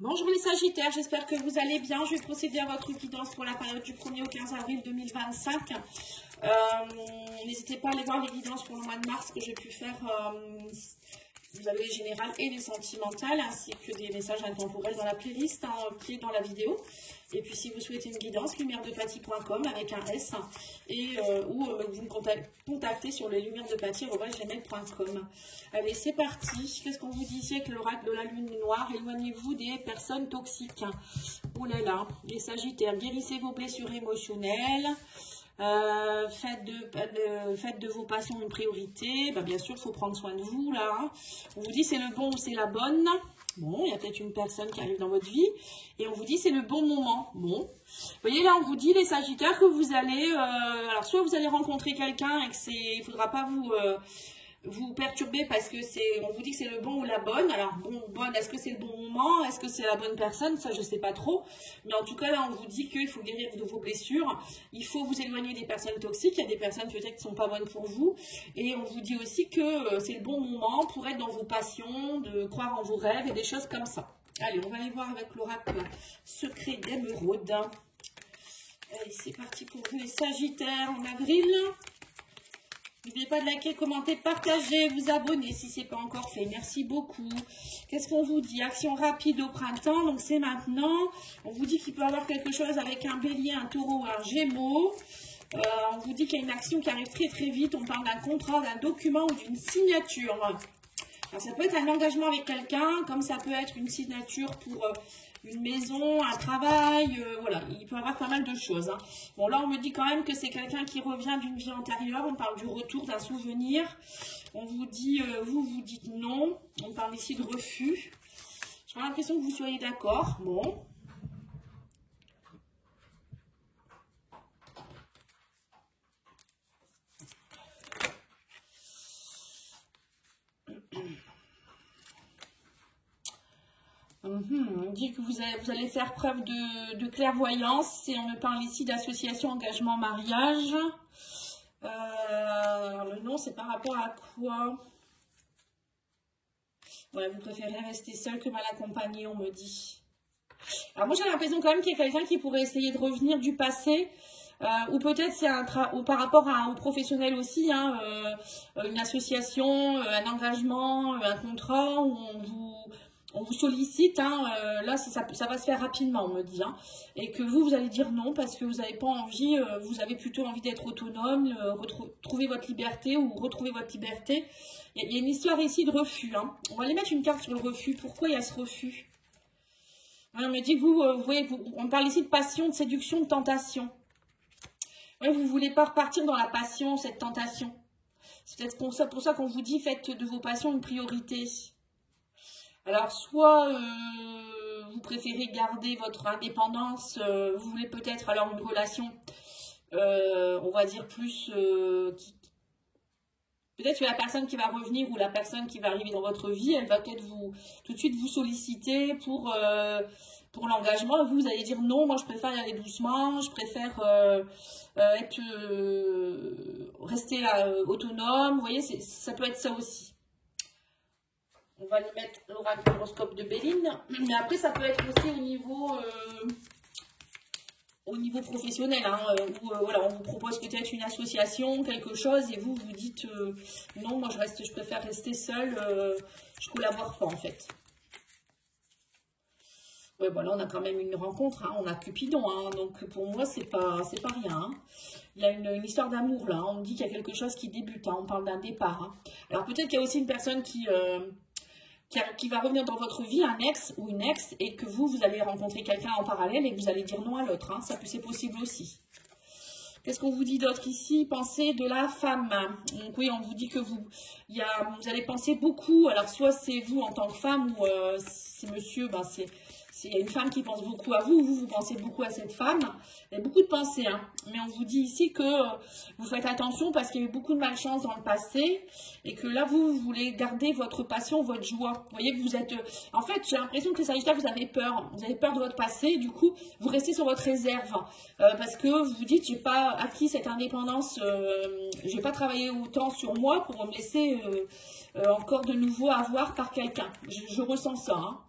Bonjour les Sagittaires, j'espère que vous allez bien. Je vais procéder à votre guidance pour la période du 1er au 15 avril 2025. N'hésitez pas à aller voir les guidances pour le mois de mars que j'ai pu faire. Vous avez les générales et les sentimentales, ainsi que des messages intemporels dans la playlist qui est dans la vidéo. Et puis si vous souhaitez une guidance, lumièredepathie.com avec un S, et ou vous me contactez sur les lumièredepathie@gmail.com. Allez, c'est parti. Qu'est-ce qu'on vous dit ici avec l'oracle de la lune noire? Éloignez-vous des personnes toxiques. Oh là là, les Sagittaires, guérissez vos blessures émotionnelles. Faites de vos passions une priorité. Bien sûr, il faut prendre soin de vous là. Hein. On vous dit c'est le bon ou c'est la bonne. Bon, il y a peut-être une personne qui arrive dans votre vie. Et on vous dit c'est le bon moment. Bon, vous voyez là, on vous dit les Sagittaires que vous allez... alors, soit vous allez rencontrer quelqu'un et que il ne faudra pas vous perturber parce que on vous dit que c'est le bon ou la bonne. Alors, bonne, est-ce que c'est le bon moment? Est-ce que c'est la bonne personne? Ça, je ne sais pas trop. Mais en tout cas, là, on vous dit qu'il faut guérir de vos blessures. Il faut vous éloigner des personnes toxiques. Il y a des personnes peut-être qui ne sont pas bonnes pour vous. Et on vous dit aussi que c'est le bon moment pour être dans vos passions, de croire en vos rêves et des choses comme ça. Allez, on va aller voir avec l'oracle secret d'émeraude. Allez, c'est parti pour vous les Sagittaires en avril. N'oubliez pas de liker, commenter, partager, vous abonner si ce n'est pas encore fait. Merci beaucoup. Qu'est-ce qu'on vous dit? Action rapide au printemps, donc c'est maintenant. On vous dit qu'il peut y avoir quelque chose avec un bélier, un taureau, un gémeaux. On vous dit qu'il y a une action qui arrive très très vite. On parle d'un contrat, d'un document ou d'une signature. Alors, ça peut être un engagement avec quelqu'un, comme ça peut être une signature pour... une maison, un travail, voilà, il peut y avoir pas mal de choses. Hein. Bon, là, on me dit quand même que c'est quelqu'un qui revient d'une vie antérieure. On parle du retour d'un souvenir. On vous dit, vous dites non. On parle ici de refus. J'ai l'impression que vous soyez d'accord. Bon. On dit que vous allez faire preuve de clairvoyance et on me parle ici d'association, engagement, mariage. Le nom, c'est par rapport à quoi? Ouais, vous préférez rester seul que mal accompagné, on me dit. Alors moi, j'ai l'impression quand même qu'il y a quelqu'un qui pourrait essayer de revenir du passé. Ou peut-être c'est par rapport au professionnel aussi, hein, une association, un engagement, un contrat où on vous sollicite, hein, là ça va se faire rapidement, on me dit, hein, et que vous allez dire non parce que vous n'avez pas envie, vous avez plutôt envie d'être autonome, trouver votre liberté ou retrouver votre liberté. Il y a une histoire ici de refus, hein. On va aller mettre une carte sur le refus. Pourquoi il y a ce refus? On me dit que vous voyez, on parle ici de passion, de séduction, de tentation. Ouais, vous ne voulez pas repartir dans la passion, cette tentation. C'est peut-être pour ça qu'on vous dit faites de vos passions une priorité. Alors, soit vous préférez garder votre indépendance, vous voulez peut-être alors une relation, on va dire plus... peut-être que la personne qui va revenir ou la personne qui va arriver dans votre vie, elle va peut-être tout de suite vous solliciter pour l'engagement. Vous allez dire non, moi je préfère y aller doucement, je préfère rester autonome. Vous voyez, ça peut être ça aussi. On va lui mettre l'oracle horoscope de Béline. Mais après, ça peut être aussi au niveau professionnel. Hein, où voilà, on vous propose peut-être une association, quelque chose, et vous dites non, moi je préfère rester seule, je collabore pas en fait. Ouais, voilà, on a quand même une rencontre, hein, on a Cupidon, hein, donc pour moi c'est pas rien. Hein. Il y a une histoire d'amour là, on me dit qu'il y a quelque chose qui débute, hein, on parle d'un départ. Hein. Alors peut-être qu'il y a aussi une personne qui va revenir dans votre vie, un ex ou une ex, et que vous allez rencontrer quelqu'un en parallèle et que vous allez dire non à l'autre. Hein. C'est possible aussi. Qu'est-ce qu'on vous dit d'autre ici? Pensez de la femme. Donc oui, on vous dit que vous allez penser beaucoup. Alors soit c'est vous en tant que femme ou c'est monsieur, il y a une femme qui pense beaucoup à vous, vous pensez beaucoup à cette femme. Il y a beaucoup de pensées, hein. Mais on vous dit ici que vous faites attention parce qu'il y a eu beaucoup de malchance dans le passé et que là, vous voulez garder votre passion, votre joie. Vous voyez que vous êtes... en fait, j'ai l'impression que les Sagittaires, vous avez peur. Vous avez peur de votre passé, du coup, vous restez sur votre réserve parce que vous vous dites, j'ai pas acquis cette indépendance, je n'ai pas travaillé autant sur moi pour me laisser encore de nouveau avoir par quelqu'un. Je ressens ça, hein.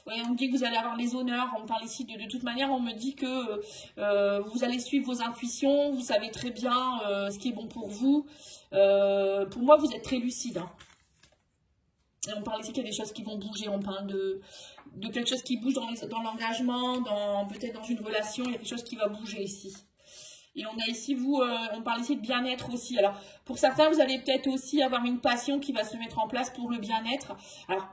Ouais, on me dit que vous allez avoir les honneurs. On parle ici de toute manière, on me dit que vous allez suivre vos intuitions. Vous savez très bien ce qui est bon pour vous. Pour moi, vous êtes très lucide. Hein. Et on parle ici qu'il y a des choses qui vont bouger. On parle de quelque chose qui bouge dans l'engagement, peut-être dans une relation. Il y a quelque chose qui va bouger ici. Et on a ici, on parle ici de bien-être aussi. Alors, pour certains, vous allez peut-être aussi avoir une passion qui va se mettre en place pour le bien-être. Alors,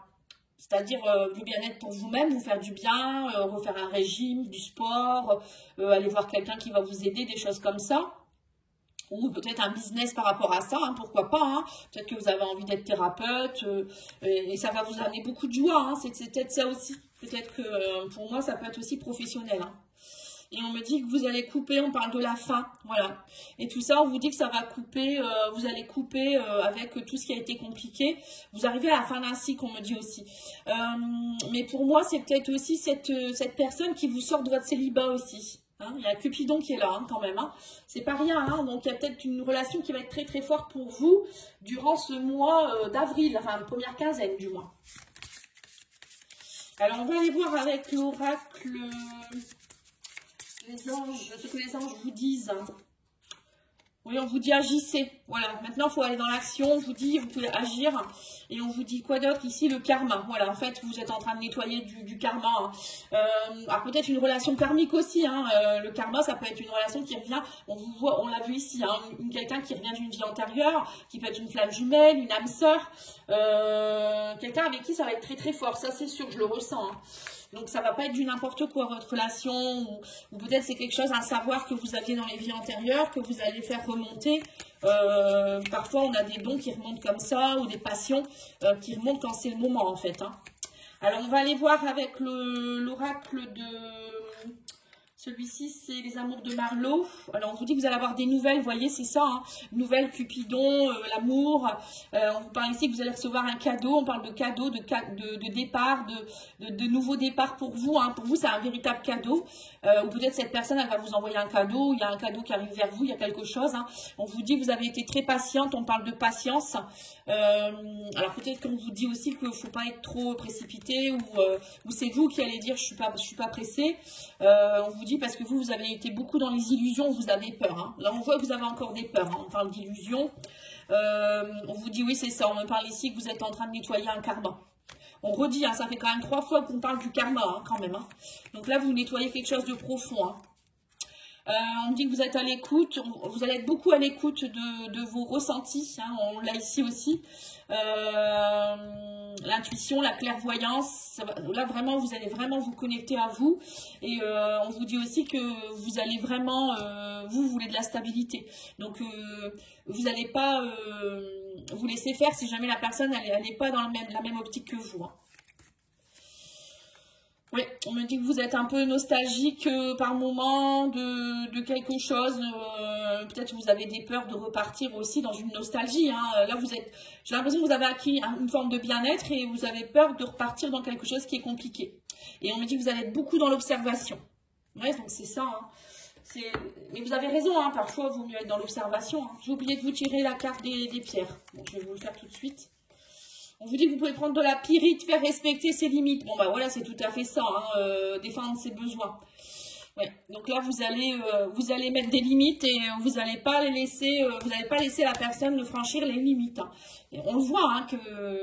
c'est-à-dire le bien-être pour vous-même, vous faire du bien, refaire un régime, du sport, aller voir quelqu'un qui va vous aider, des choses comme ça. Ou peut-être un business par rapport à ça, hein, pourquoi pas. Hein. Peut-être que vous avez envie d'être thérapeute et ça va vous amener beaucoup de joie. Hein. C'est peut-être ça aussi. Peut-être que pour moi, ça peut être aussi professionnel. Hein. Et on me dit que vous allez couper, on parle de la fin, voilà. Et tout ça, on vous dit que ça va couper, vous allez couper avec tout ce qui a été compliqué. Vous arrivez à la fin d'un cycle, on me dit aussi. Mais pour moi, c'est peut-être aussi cette personne qui vous sort de votre célibat aussi. Hein, il y a Cupidon qui est là hein, quand même. Hein. C'est pas rien. Hein, donc il y a peut-être une relation qui va être très très forte pour vous durant ce mois d'avril, enfin la première quinzaine du mois. Alors on va aller voir avec l'oracle... les anges, ce que les anges vous disent. Oui, on vous dit agissez. Voilà, maintenant il faut aller dans l'action. On vous dit, vous pouvez agir. Et on vous dit quoi d'autre ici? Le karma. Voilà, en fait, vous êtes en train de nettoyer du karma. Hein. Alors peut-être une relation karmique aussi. Hein. Le karma, ça peut être une relation qui revient. On vous voit, on l'a vu ici. Hein, quelqu'un qui revient d'une vie antérieure, qui peut être une flamme jumelle, une âme sœur. Quelqu'un avec qui ça va être très très fort. Ça, c'est sûr, je le ressens. Hein. Donc ça ne va pas être du n'importe quoi votre relation ou peut-être c'est quelque chose, un savoir que vous aviez dans les vies antérieures, que vous allez faire remonter. Parfois on a des dons qui remontent comme ça ou des passions qui remontent quand c'est le moment en fait. Hein. Alors on va aller voir avec l'oracle de... Celui-ci, c'est les amours de Marlowe. Alors, on vous dit que vous allez avoir des nouvelles, vous voyez, c'est ça, hein, nouvelles, Cupidon, l'amour. On vous parle ici que vous allez recevoir un cadeau. On parle de cadeau, de départ, de nouveaux départs pour vous. Hein. Pour vous, c'est un véritable cadeau. Ou peut-être cette personne, elle va vous envoyer un cadeau. Il y a un cadeau qui arrive vers vous, il y a quelque chose. Hein. On vous dit que vous avez été très patiente. On parle de patience. Alors, peut-être qu'on vous dit aussi qu'il ne faut pas être trop précipité ou c'est vous qui allez dire je suis pas pressée. On vous dit parce que vous avez été beaucoup dans les illusions, vous avez peur. Hein. Là, on voit que vous avez encore des peurs. Hein. On parle d'illusions. On vous dit, oui, c'est ça. On me parle ici que vous êtes en train de nettoyer un karma. On redit, hein, ça fait quand même 3 fois qu'on parle du karma, hein, quand même. Hein. Donc là, vous nettoyez quelque chose de profond. Hein. On me dit que vous êtes à l'écoute, vous allez être beaucoup à l'écoute de vos ressentis, hein, on l'a ici aussi. L'intuition, la clairvoyance, là vraiment vous allez vraiment vous connecter à vous et on vous dit aussi que vous allez vraiment, vous voulez de la stabilité. Donc vous n'allez pas vous laisser faire si jamais la personne elle n'est pas dans la même optique que vous. Hein. Oui, on me dit que vous êtes un peu nostalgique par moment de quelque chose. Peut-être que vous avez des peurs de repartir aussi dans une nostalgie. Hein. Là, j'ai l'impression que vous avez acquis une forme de bien-être et vous avez peur de repartir dans quelque chose qui est compliqué. Et on me dit que vous allez être beaucoup dans l'observation. Ouais, donc c'est ça. Hein. Mais vous avez raison, hein. Parfois, il vaut mieux être dans l'observation. Hein. J'ai oublié de vous tirer la carte des pierres. Bon, je vais vous le faire tout de suite. On vous dit que vous pouvez prendre de la pyrite, faire respecter ses limites. Bon, bah voilà, c'est tout à fait ça, hein, défendre ses besoins. Ouais. Donc là, vous allez mettre des limites et vous n'allez pas laisser la personne franchir les limites. Hein. Et on le voit, hein,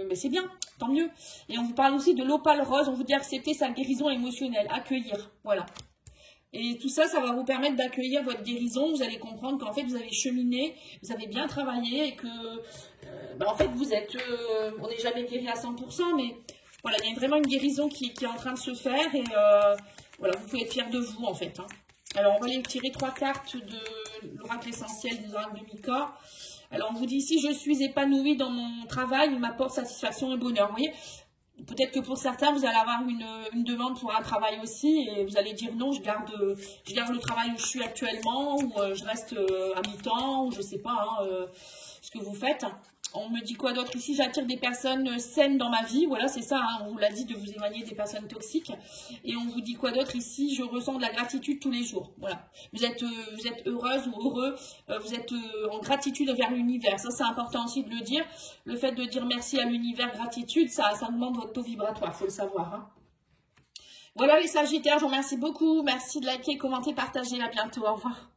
mais c'est bien, tant mieux. Et on vous parle aussi de l'opale rose. On vous dit accepter sa guérison émotionnelle, accueillir. Voilà. Et tout ça, ça va vous permettre d'accueillir votre guérison. Vous allez comprendre qu'en fait, vous avez cheminé, vous avez bien travaillé et que, en fait, vous êtes, on n'est jamais guéri à 100%, mais voilà, il y a vraiment une guérison qui est en train de se faire et voilà, vous pouvez être fiers de vous, en fait. Hein. Alors, on va aller tirer 3 cartes de l'oracle essentiel des oracles de Mika. Alors, on vous dit ici, je suis épanouie dans mon travail, il m'apporte satisfaction et bonheur. Vous voyez ? Peut-être que pour certains, vous allez avoir une demande pour un travail aussi et vous allez dire non, je garde le travail où je suis actuellement ou je reste à mi-temps ou je ne sais pas ce que vous faites. On me dit quoi d'autre ici? J'attire des personnes saines dans ma vie. Voilà, c'est ça. Hein, on vous l'a dit de vous éloigner des personnes toxiques. Et on vous dit quoi d'autre ici? Je ressens de la gratitude tous les jours. Voilà. Vous êtes heureuse ou heureux. Vous êtes en gratitude envers l'univers. Ça, c'est important aussi de le dire. Le fait de dire merci à l'univers, gratitude, ça augmente votre taux vibratoire. Il faut le savoir. Hein. Voilà les Sagittaires, je vous remercie beaucoup. Merci de liker, commenter, partager. À bientôt. Au revoir.